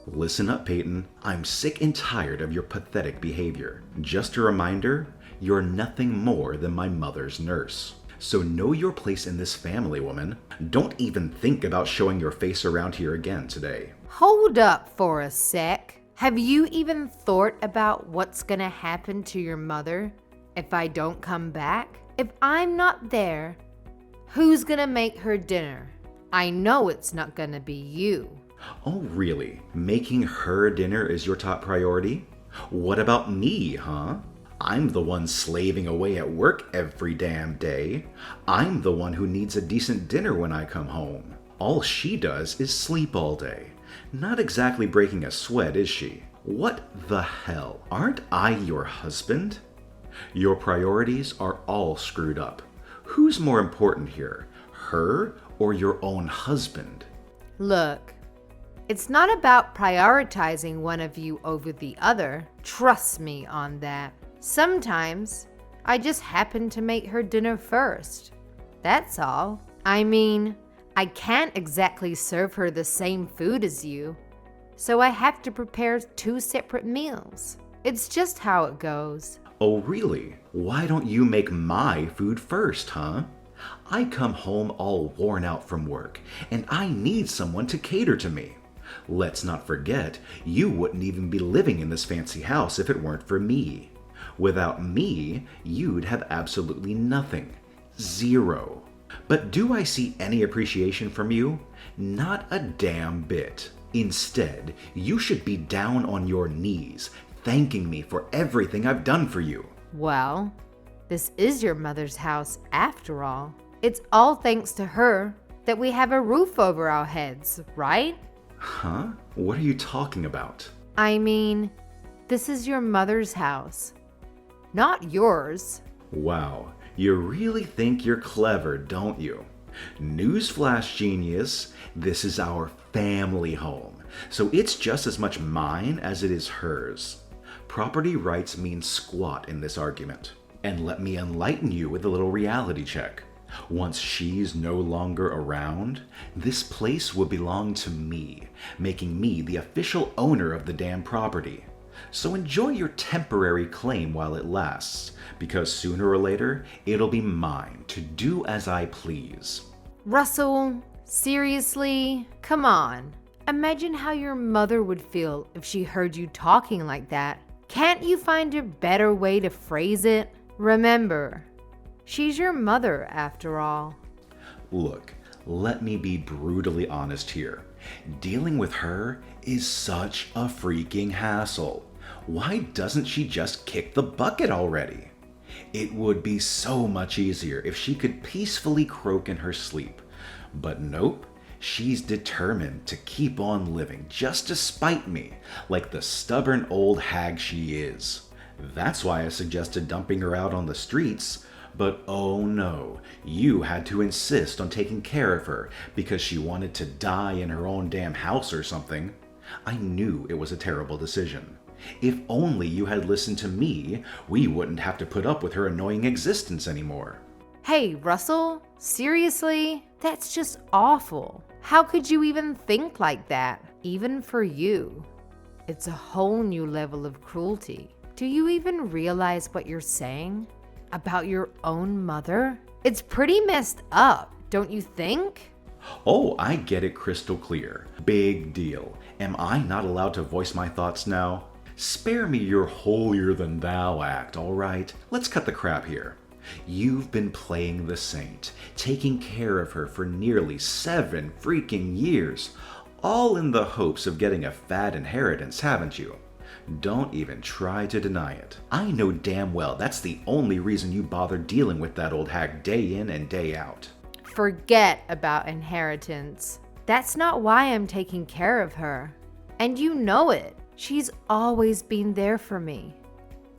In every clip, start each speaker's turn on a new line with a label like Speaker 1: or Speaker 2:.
Speaker 1: Listen up, Peyton. I'm sick and tired of your pathetic behavior. Just a reminder, you're nothing more than my mother's nurse. So know your place in this family, woman. Don't even think about showing your face around here again today.
Speaker 2: Hold up for a sec. Have you even thought about what's gonna happen to your mother if I don't come back? If I'm not there, who's gonna make her dinner? I know it's not gonna be you.
Speaker 1: Oh, really? Making her dinner is your top priority? What about me, huh? I'm the one slaving away at work every damn day. I'm the one who needs a decent dinner when I come home. All she does is sleep all day. Not exactly breaking a sweat, is she? What the hell? Aren't I your husband? Your priorities are all screwed up. Who's more important here, her or your own husband?
Speaker 2: Look, it's not about prioritizing one of you over the other. Trust me on that. Sometimes I just happen to make her dinner first. That's all. I mean, I can't exactly serve her the same food as you, so I have to prepare 2 separate meals. It's just how it goes.
Speaker 1: Oh, really? Why don't you make my food first, huh? I come home all worn out from work, and I need someone to cater to me. Let's not forget, you wouldn't even be living in this fancy house if it weren't for me. Without me, you'd have absolutely nothing. Zero. But do I see any appreciation from you? Not a damn bit. Instead, you should be down on your knees, thanking me for everything I've done for you.
Speaker 2: Well, this is your mother's house after all. It's all thanks to her that we have a roof over our heads, right?
Speaker 1: Huh? What are you talking about?
Speaker 2: I mean, this is your mother's house, not yours.
Speaker 1: Wow, you really think you're clever, don't you? Newsflash, genius, this is our family home, so it's just as much mine as it is hers. Property rights mean squat in this argument. And let me enlighten you with a little reality check. Once she's no longer around, this place will belong to me, making me the official owner of the damn property. So enjoy your temporary claim while it lasts, because sooner or later, it'll be mine to do as I please.
Speaker 2: Russell, seriously? Come on. Imagine how your mother would feel if she heard you talking like that. Can't you find a better way to phrase it? Remember, she's your mother after all.
Speaker 1: Look, let me be brutally honest here. Dealing with her is such a freaking hassle. Why doesn't she just kick the bucket already? It would be so much easier if she could peacefully croak in her sleep. But nope, she's determined to keep on living just to spite me, like the stubborn old hag she is. That's why I suggested dumping her out on the streets. But oh no, you had to insist on taking care of her because she wanted to die in her own damn house or something. I knew it was a terrible decision. If only you had listened to me, we wouldn't have to put up with her annoying existence anymore.
Speaker 2: Hey, Russell, seriously? That's just awful. How could you even think like that? Even for you. It's a whole new level of cruelty. Do you even realize what you're saying? About your own mother? It's pretty messed up, don't you think?
Speaker 1: Oh, I get it crystal clear. Big deal. Am I not allowed to voice my thoughts now? Spare me your holier-than-thou act, all right? Let's cut the crap here. You've been playing the saint, taking care of her for nearly 7 freaking years, all in the hopes of getting a fat inheritance, haven't you? Don't even try to deny it. I know damn well that's the only reason you bother dealing with that old hag day in and day out.
Speaker 2: Forget about inheritance. That's not why I'm taking care of her. And you know it. She's always been there for me.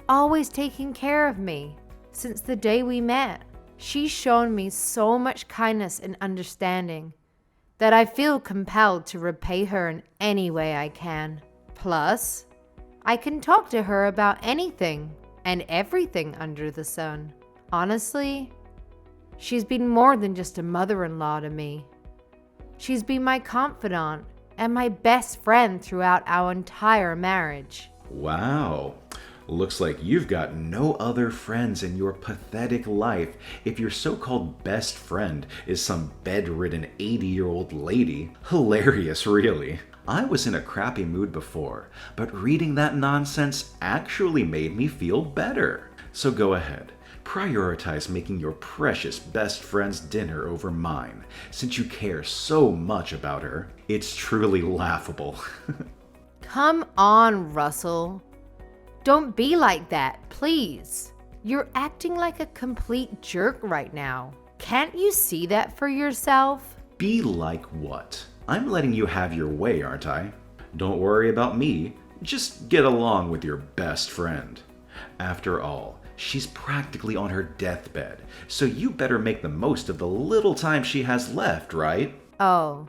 Speaker 2: Always taking care of me. Since the day we met. She's shown me so much kindness and understanding that I feel compelled to repay her in any way I can. Plus, I can talk to her about anything and everything under the sun. Honestly, she's been more than just a mother-in-law to me. She's been my confidant and my best friend throughout our entire marriage.
Speaker 1: Wow. Looks like you've got no other friends in your pathetic life if your so-called best friend is some bedridden 80-year-old lady. Hilarious, really. I was in a crappy mood before, but reading that nonsense actually made me feel better. So go ahead. Prioritize making your precious best friend's dinner over mine, since you care so much about her. It's truly laughable.
Speaker 2: Come on, Russell. Don't be like that, please. You're acting like a complete jerk right now. Can't you see that for yourself?
Speaker 1: Be like what? I'm letting you have your way, aren't I? Don't worry about me. Just get along with your best friend. After all, she's practically on her deathbed, so you better make the most of the little time she has left, right?
Speaker 2: Oh,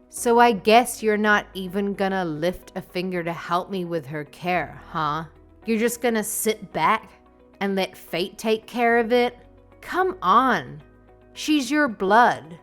Speaker 2: so I guess you're not even gonna lift a finger to help me with her care, huh? You're just gonna sit back and let fate take care of it? Come on. She's your blood.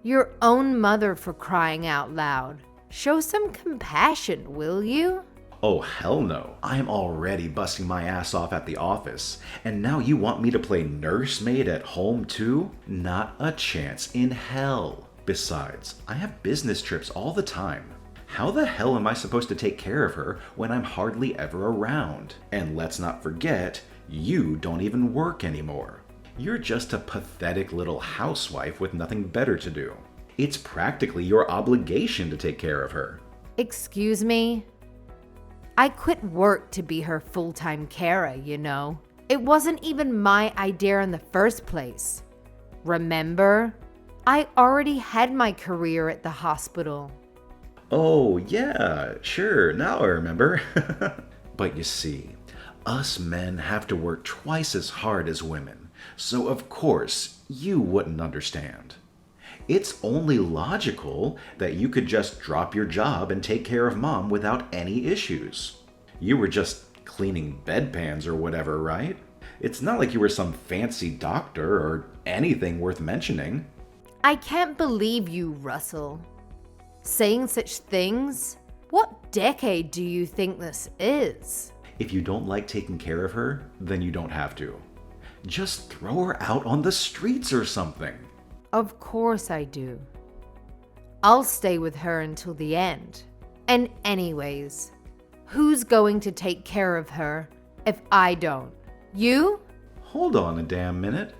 Speaker 2: Your own mother, for crying out loud. Show some compassion, will you?
Speaker 1: Oh, hell no. I'm already busting my ass off at the office, and now you want me to play nursemaid at home too? Not a chance in hell. Besides, I have business trips all the time. How the hell am I supposed to take care of her when I'm hardly ever around? And let's not forget, you don't even work anymore. You're just a pathetic little housewife with nothing better to do. It's practically your obligation to take care of her.
Speaker 2: Excuse me? I quit work to be her full-time carer, you know. It wasn't even my idea in the first place. Remember? I already had my career at the hospital.
Speaker 1: Oh, yeah, sure, now I remember. But you see, us men have to work twice as hard as women, so of course you wouldn't understand. It's only logical that you could just drop your job and take care of mom without any issues. You were just cleaning bedpans or whatever, right? It's not like you were some fancy doctor or anything worth mentioning.
Speaker 2: I can't believe you, Russell. Saying such things? What decade do you think this is?
Speaker 1: If you don't like taking care of her, then you don't have to. Just throw her out on the streets or something.
Speaker 2: Of course I do. I'll stay with her until the end. And anyways, who's going to take care of her if I don't? You?
Speaker 1: Hold on a damn minute.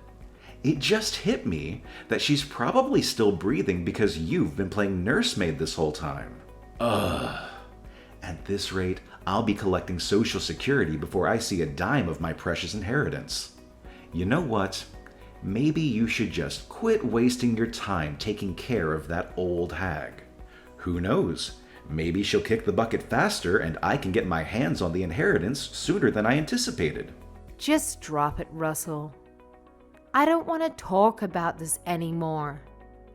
Speaker 1: It just hit me that she's probably still breathing because you've been playing nursemaid this whole time. Ugh. At this rate, I'll be collecting Social Security before I see a dime of my precious inheritance. You know what? Maybe you should just quit wasting your time taking care of that old hag. Who knows? Maybe she'll kick the bucket faster and I can get my hands on the inheritance sooner than I anticipated.
Speaker 2: Just drop it, Russell. I don't want to talk about this anymore.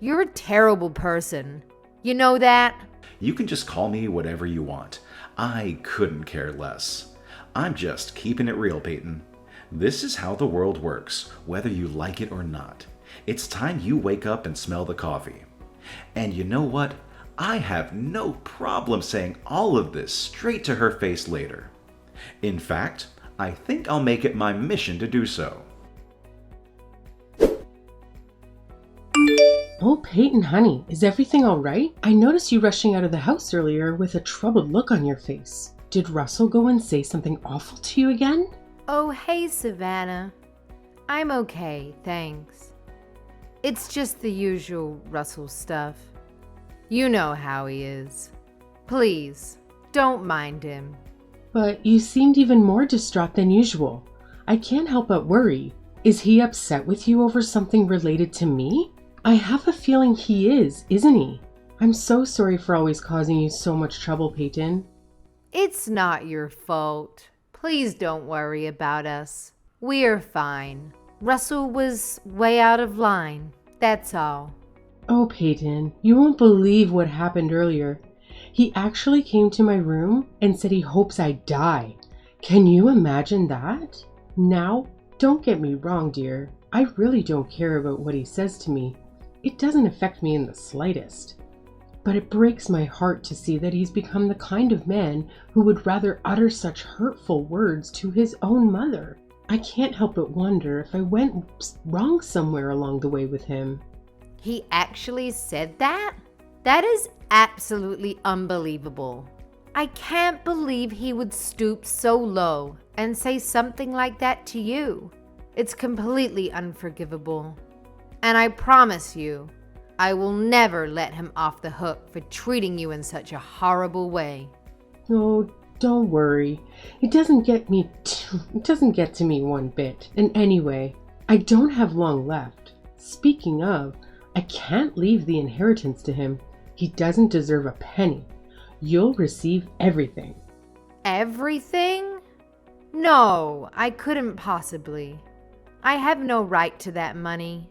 Speaker 2: You're a terrible person. You know that?
Speaker 1: You can just call me whatever you want. I couldn't care less. I'm just keeping it real, Peyton. This is how the world works, whether you like it or not. It's time you wake up and smell the coffee. And you know what? I have no problem saying all of this straight to her face later. In fact, I think I'll make it my mission to do so.
Speaker 3: Oh, Peyton, honey, is everything all right? I noticed you rushing out of the house earlier with a troubled look on your face. Did Russell go and say something awful to you again?
Speaker 2: Oh, hey, Savannah. I'm okay, thanks. It's just the usual Russell stuff. You know how he is. Please, don't mind him.
Speaker 3: But you seemed even more distraught than usual. I can't help but worry. Is he upset with you over something related to me? I have a feeling he is, isn't he? I'm so sorry for always causing you so much trouble, Peyton.
Speaker 2: It's not your fault. Please don't worry about us. We're fine. Russell was way out of line. That's all.
Speaker 3: Oh, Peyton, you won't believe what happened earlier. He actually came to my room and said he hopes I die. Can you imagine that? Now, don't get me wrong, dear. I really don't care about what he says to me. It doesn't affect me in the slightest. But it breaks my heart to see that he's become the kind of man who would rather utter such hurtful words to his own mother. I can't help but wonder if I went wrong somewhere along the way with him.
Speaker 2: He actually said that? That is absolutely unbelievable. I can't believe he would stoop so low and say something like that to you. It's completely unforgivable. And I promise you, I will never let him off the hook for treating you in such a horrible way.
Speaker 3: Oh, don't worry. It doesn't get to me one bit. And anyway, I don't have long left. Speaking of, I can't leave the inheritance to him. He doesn't deserve a penny. You'll receive everything.
Speaker 2: Everything? No, I couldn't possibly. I have no right to that money.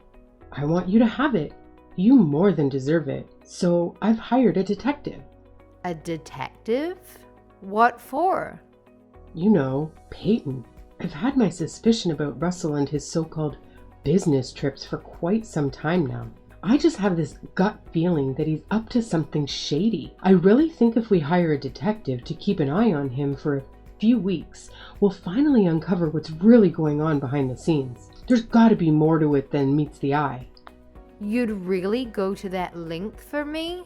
Speaker 3: I want you to have it. You more than deserve it. So I've hired a detective.
Speaker 2: A detective? What for?
Speaker 3: You know, Peyton. I've had my suspicion about Russell and his so-called business trips for quite some time now. I just have this gut feeling that he's up to something shady. I really think if we hire a detective to keep an eye on him for a few weeks, we'll finally uncover what's really going on behind the scenes. There's gotta be more to it than meets the eye.
Speaker 2: You'd really go to that length for me?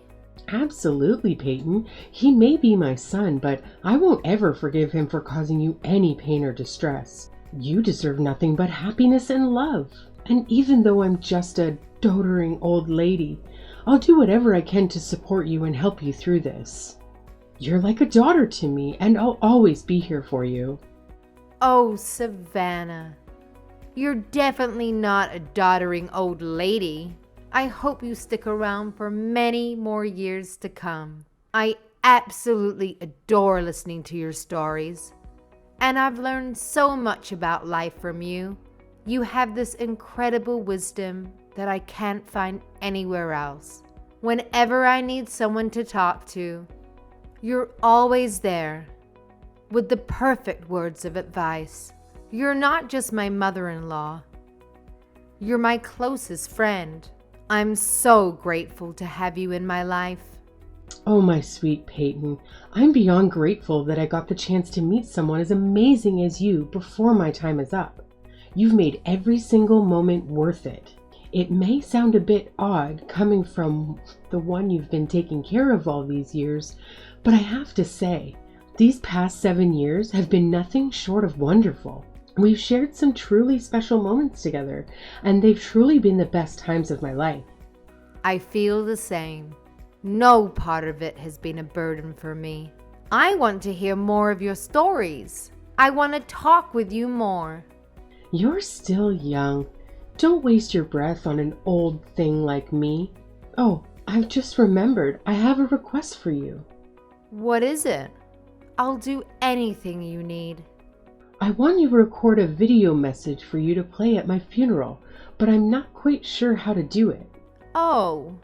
Speaker 3: Absolutely, Peyton. He may be my son, but I won't ever forgive him for causing you any pain or distress. You deserve nothing but happiness and love. And even though I'm just a doting old lady, I'll do whatever I can to support you and help you through this. You're like a daughter to me, and I'll always be here for you.
Speaker 2: Oh, Savannah. You're definitely not a doddering old lady. I hope you stick around for many more years to come. I absolutely adore listening to your stories. And I've learned so much about life from you. You have this incredible wisdom that I can't find anywhere else. Whenever I need someone to talk to, you're always there with the perfect words of advice. You're not just my mother-in-law. You're my closest friend. I'm so grateful to have you in my life.
Speaker 3: Oh, my sweet Peyton, I'm beyond grateful that I got the chance to meet someone as amazing as you before my time is up. You've made every single moment worth it. It may sound a bit odd coming from the one you've been taking care of all these years, but I have to say, these past 7 years have been nothing short of wonderful. We've shared some truly special moments together, and they've truly been the best times of my life.
Speaker 2: I feel the same. No part of it has been a burden for me. I want to hear more of your stories. I want to talk with you more.
Speaker 3: You're still young. Don't waste your breath on an old thing like me. Oh, I've just remembered. I have a request for you.
Speaker 2: What is it? I'll do anything you need.
Speaker 3: I want you to record a video message for you to play at my funeral, but I'm not quite sure how to do it.
Speaker 2: Oh,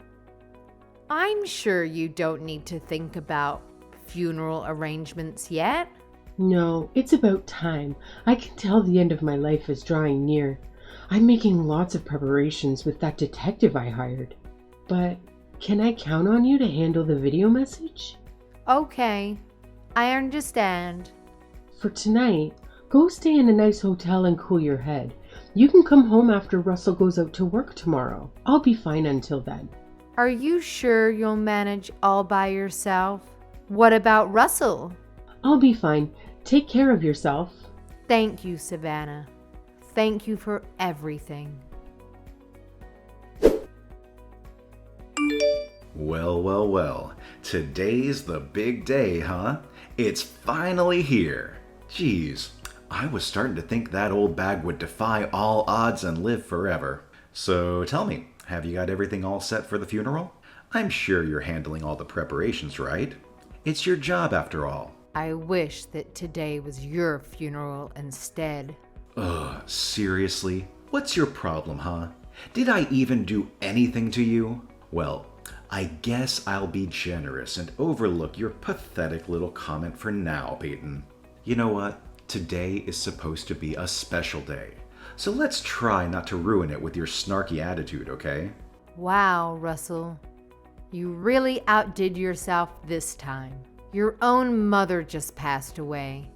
Speaker 2: I'm sure you don't need to think about funeral arrangements yet.
Speaker 3: No, it's about time. I can tell the end of my life is drawing near. I'm making lots of preparations with that detective I hired. But can I count on you to handle the video message?
Speaker 2: Okay, I understand.
Speaker 3: For tonight, go stay in a nice hotel and cool your head. You can come home after Russell goes out to work tomorrow. I'll be fine until then.
Speaker 2: Are you sure you'll manage all by yourself? What about Russell?
Speaker 3: I'll be fine. Take care of yourself.
Speaker 2: Thank you, Savannah. Thank you for everything.
Speaker 1: Well, well, well. Today's the big day, huh? It's finally here. Geez, I was starting to think that old bag would defy all odds and live forever. So tell me, have you got everything all set for the funeral? I'm sure you're handling all the preparations, right? It's your job after all.
Speaker 2: I wish that today was your funeral instead.
Speaker 1: Ugh, seriously? What's your problem, huh? Did I even do anything to you? Well, I guess I'll be generous and overlook your pathetic little comment for now, Peyton. You know what? Today is supposed to be a special day. So let's try not to ruin it with your snarky attitude, okay?
Speaker 2: Wow, Russell. You really outdid yourself this time. Your own mother just passed away.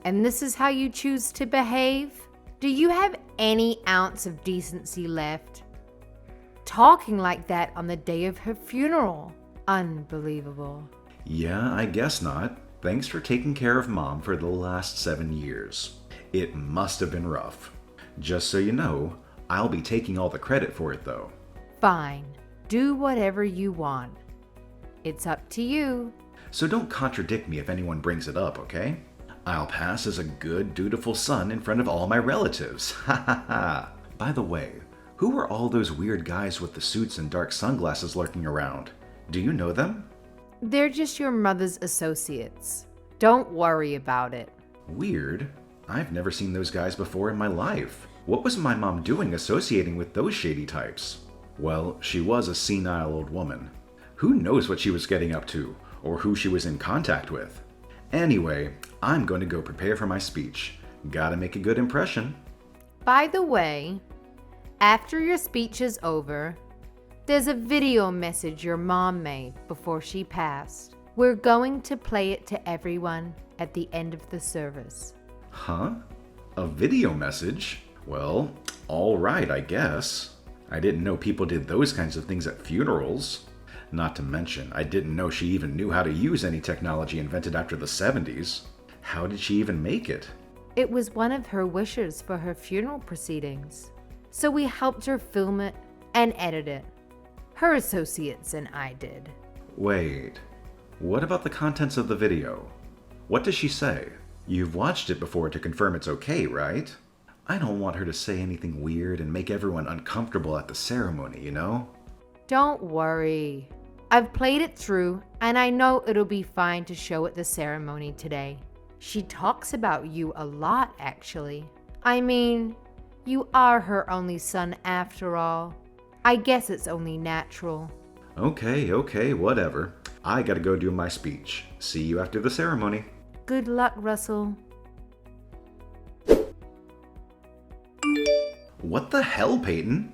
Speaker 2: And this is how you choose to behave? Do you have any ounce of decency left? Talking like that on the day of her funeral. Unbelievable.
Speaker 1: Yeah, I guess not. Thanks for taking care of Mom for the last 7 years. It must have been rough. Just so you know, I'll be taking all the credit for it though.
Speaker 2: Fine. Do whatever you want. It's up to you.
Speaker 1: So don't contradict me if anyone brings it up, okay? I'll pass as a good, dutiful son in front of all my relatives. Ha ha ha. By the way, who were all those weird guys with the suits and dark sunglasses lurking around? Do you know them?
Speaker 2: They're just your mother's associates. Don't worry about it.
Speaker 1: Weird. I've never seen those guys before in my life. What was my mom doing associating with those shady types? Well, she was a senile old woman. Who knows what she was getting up to, or who she was in contact with? Anyway, I'm going to go prepare for my speech. Gotta make a good impression.
Speaker 2: By the way, after your speech is over, there's a video message your mom made before she passed. We're going to play it to everyone at the end of the service.
Speaker 1: Huh? A video message? Well, all right, I guess. I didn't know people did those kinds of things at funerals. Not to mention, I didn't know she even knew how to use any technology invented after the 70s. How did she even make it?
Speaker 2: It was one of her wishes for her funeral proceedings. So we helped her film it and edit it. Her associates and I did.
Speaker 1: Wait, what about the contents of the video? What does she say? You've watched it before to confirm it's okay, right? I don't want her to say anything weird and make everyone uncomfortable at the ceremony, you know?
Speaker 2: Don't worry. I've played it through and I know it'll be fine to show at the ceremony today. She talks about you a lot, actually. I mean, you are her only son after all. I guess it's only natural.
Speaker 1: Okay, whatever. I gotta go do my speech. See you after the ceremony.
Speaker 2: Good luck, Russell.
Speaker 1: What the hell, Peyton?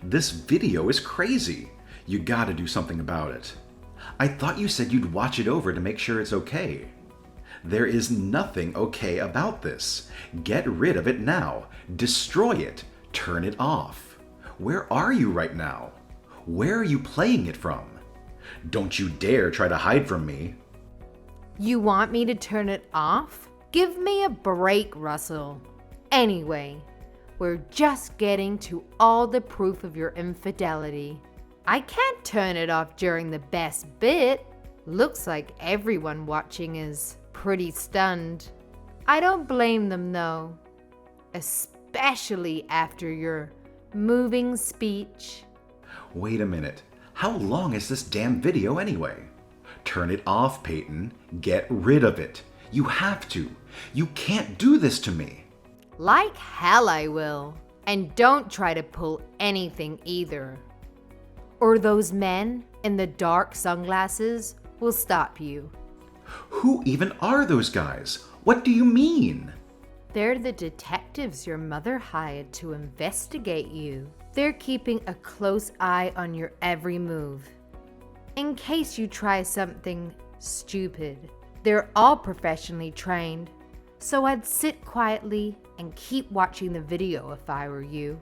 Speaker 1: This video is crazy. You gotta do something about it. I thought you said you'd watch it over to make sure it's okay. There is nothing okay about this. Get rid of it now. Destroy it. Turn it off. Where are you right now? Where are you playing it from? Don't you dare try to hide from me.
Speaker 2: You want me to turn it off? Give me a break, Russell. Anyway, we're just getting to all the proof of your infidelity. I can't turn it off during the best bit. Looks like everyone watching is pretty stunned. I don't blame them though, especially after your moving speech.
Speaker 1: Wait a minute. How long is this damn video anyway? Turn it off, Peyton. Get rid of it. You have to. You can't do this to me.
Speaker 2: Like hell I will. And don't try to pull anything either. Or those men in the dark sunglasses will stop you.
Speaker 1: Who even are those guys? What do you mean?
Speaker 2: They're the detectives your mother hired to investigate you. They're keeping a close eye on your every move. In case you try something stupid. They're all professionally trained. So I'd sit quietly and keep watching the video if I were you.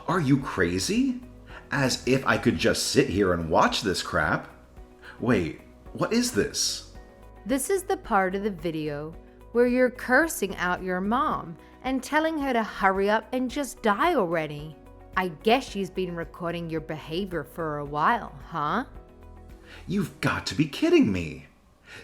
Speaker 1: Are you crazy? As if I could just sit here and watch this crap. Wait, what is this?
Speaker 2: This is the part of the video where you're cursing out your mom and telling her to hurry up and just die already. I guess she's been recording your behavior for a while, huh?
Speaker 1: You've got to be kidding me.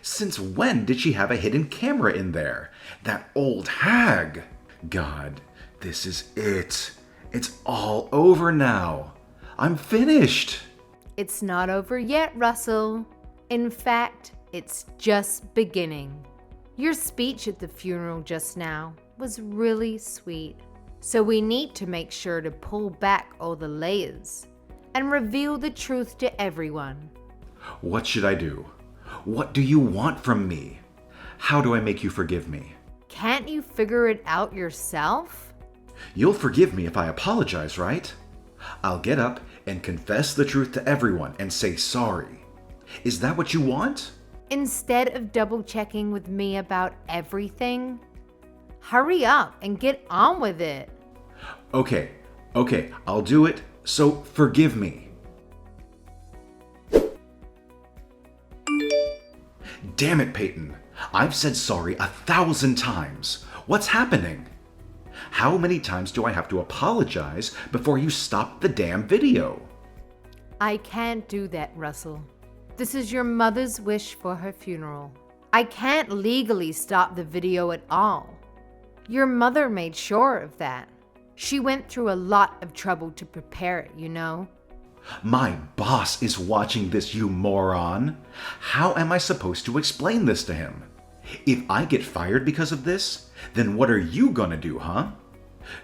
Speaker 1: Since when did she have a hidden camera in there? That old hag. God, this is it. It's all over now. I'm finished.
Speaker 2: It's not over yet, Russell. In fact, it's just beginning. Your speech at the funeral just now was really sweet. So we need to make sure to pull back all the layers and reveal the truth to everyone.
Speaker 1: What should I do? What do you want from me? How do I make you forgive me?
Speaker 2: Can't you figure it out yourself?
Speaker 1: You'll forgive me if I apologize, right? I'll get up and confess the truth to everyone and say sorry. Is that what you want?
Speaker 2: Instead of double checking with me about everything, hurry up and get on with it.
Speaker 1: Okay, I'll do it, so forgive me. Damn it, Peyton. I've said sorry 1,000 times. What's happening? How many times do I have to apologize before you stop the damn video?
Speaker 2: I can't do that, Russell. This is your mother's wish for her funeral. I can't legally stop the video at all. Your mother made sure of that. She went through a lot of trouble to prepare it, you know.
Speaker 1: My boss is watching this, you moron. How am I supposed to explain this to him? If I get fired because of this, then what are you gonna do, huh?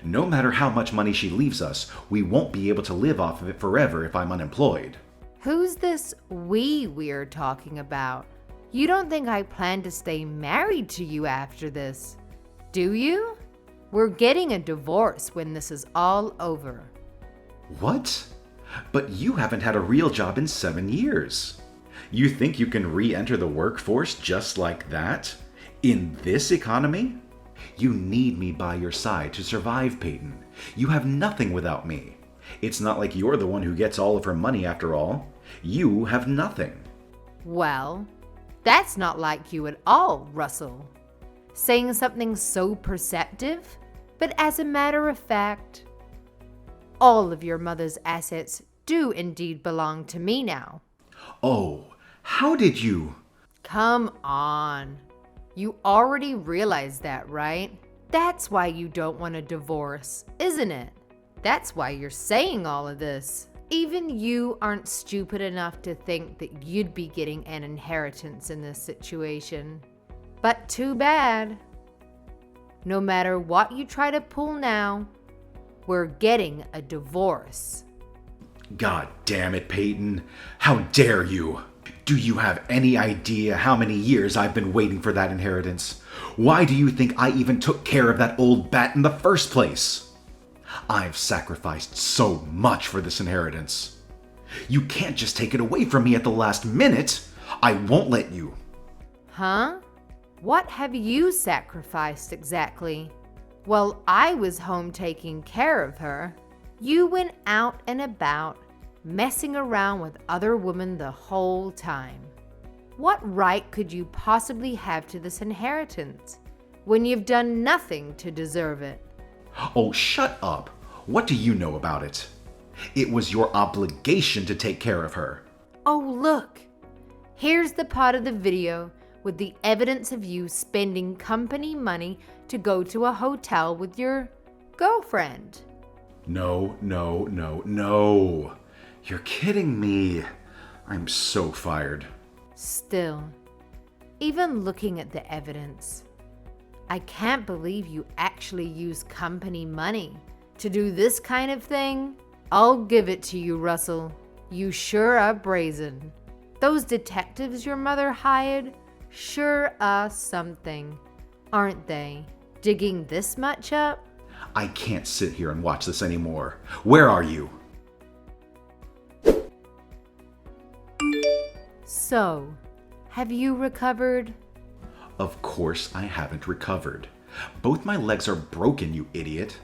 Speaker 1: No matter how much money she leaves us, we won't be able to live off of it forever if I'm unemployed.
Speaker 2: Who's this we're talking about? You don't think I plan to stay married to you after this, do you? We're getting a divorce when this is all over.
Speaker 1: What? But you haven't had a real job in 7 years. You think you can re-enter the workforce just like that? In this economy? You need me by your side to survive, Peyton. You have nothing without me. It's not like you're the one who gets all of her money after all. You have nothing.
Speaker 2: Well, that's not like you at all, Russell. Saying something so perceptive, but as a matter of fact, all of your mother's assets do indeed belong to me now.
Speaker 1: Oh, how did you?
Speaker 2: Come on. You already realize that, right? That's why you don't want a divorce, isn't it? That's why you're saying all of this. Even you aren't stupid enough to think that you'd be getting an inheritance in this situation. But too bad. No matter what you try to pull now, we're getting a divorce.
Speaker 1: God damn it, Peyton. How dare you? Do you have any idea how many years I've been waiting for that inheritance? Why do you think I even took care of that old bat in the first place? I've sacrificed so much for this inheritance. You can't just take it away from me at the last minute. I won't let you.
Speaker 2: Huh? What have you sacrificed exactly? While I was home taking care of her, you went out and about, messing around with other women the whole time. What right could you possibly have to this inheritance when you've done nothing to deserve it?
Speaker 1: Oh, shut up. What do you know about it? It was your obligation to take care of her.
Speaker 2: Oh, look. Here's the part of the video with the evidence of you spending company money to go to a hotel with your girlfriend.
Speaker 1: No. You're kidding me. I'm so fired.
Speaker 2: Still, even looking at the evidence, I can't believe you actually use company money to do this kind of thing. I'll give it to you, Russell. You sure are brazen. Those detectives your mother hired sure are something, aren't they? Digging this much up?
Speaker 1: I can't sit here and watch this anymore. Where are you?
Speaker 2: So, have you recovered?
Speaker 1: Of course I haven't recovered. Both my legs are broken, you idiot.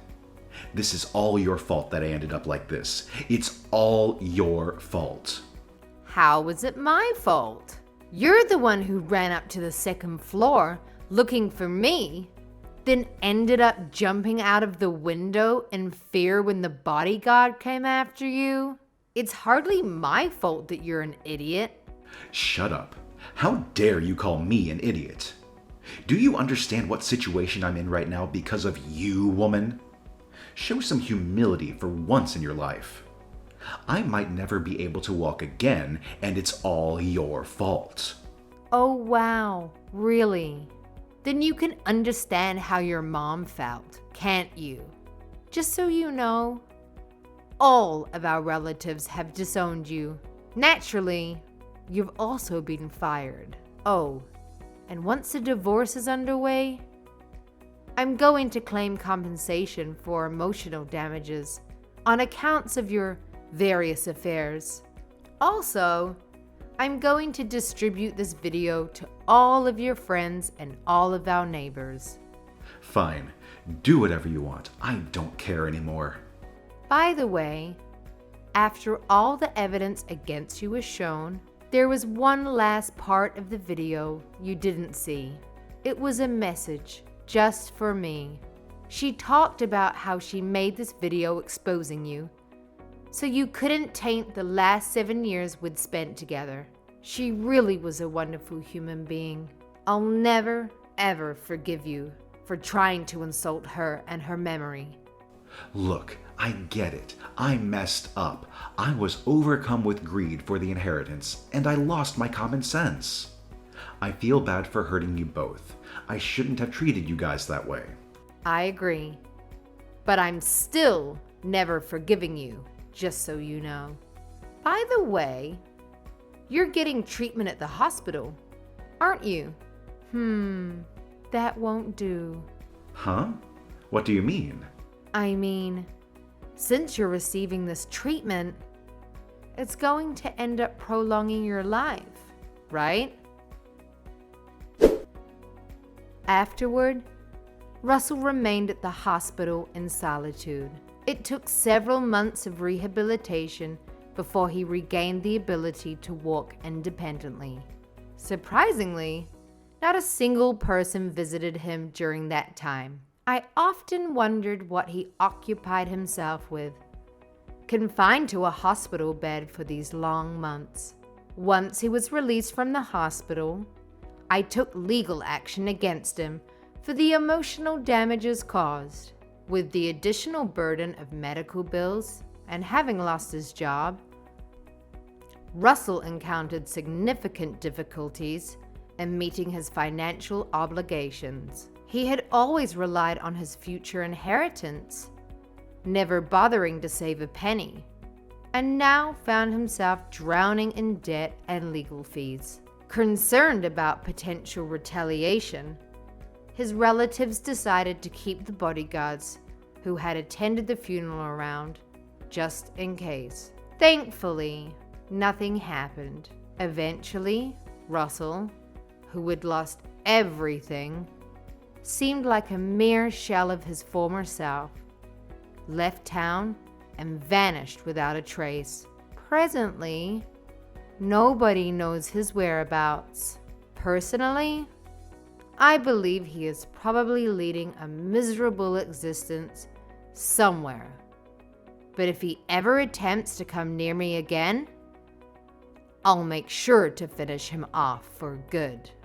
Speaker 1: This is all your fault that I ended up like this. It's all your fault.
Speaker 2: How was it my fault? You're the one who ran up to the second floor looking for me, then ended up jumping out of the window in fear when the bodyguard came after you. It's hardly my fault that you're an idiot.
Speaker 1: Shut up. How dare you call me an idiot? Do you understand what situation I'm in right now because of you, woman? Show some humility for once in your life. I might never be able to walk again, and it's all your fault.
Speaker 2: Oh, wow. Really? Then you can understand how your mom felt, can't you? Just so you know, all of our relatives have disowned you. Naturally, you've also been fired. Oh, and once the divorce is underway, I'm going to claim compensation for emotional damages on accounts of your various affairs. Also, I'm going to distribute this video to all of your friends and all of our neighbors.
Speaker 1: Fine. Do whatever you want. I don't care anymore.
Speaker 2: By the way, after all the evidence against you was shown, there was one last part of the video you didn't see. It was a message just for me. She talked about how she made this video exposing you, so you couldn't taint the last 7 years we'd spent together. She really was a wonderful human being. I'll never, ever forgive you for trying to insult her and her memory.
Speaker 1: Look, I get it. I messed up. I was overcome with greed for the inheritance, and I lost my common sense. I feel bad for hurting you both. I shouldn't have treated you guys that way.
Speaker 2: I agree. But I'm still never forgiving you, just so you know. By the way, you're getting treatment at the hospital, aren't you? That won't do.
Speaker 1: Huh? What do you mean?
Speaker 2: I mean, since you're receiving this treatment, it's going to end up prolonging your life, right? Afterward, Russell remained at the hospital in solitude. It took several months of rehabilitation before he regained the ability to walk independently. Surprisingly, not a single person visited him during that time. I often wondered what he occupied himself with, confined to a hospital bed for these long months. Once he was released from the hospital, I took legal action against him for the emotional damages caused. With the additional burden of medical bills and having lost his job, Russell encountered significant difficulties in meeting his financial obligations. He had always relied on his future inheritance, never bothering to save a penny, and now found himself drowning in debt and legal fees. Concerned about potential retaliation, his relatives decided to keep the bodyguards who had attended the funeral around, just in case. Thankfully, nothing happened. Eventually, Russell, who had lost everything, seemed like a mere shell of his former self, left town and vanished without a trace. Presently, nobody knows his whereabouts. Personally, I believe he is probably leading a miserable existence somewhere. But if he ever attempts to come near me again, I'll make sure to finish him off for good.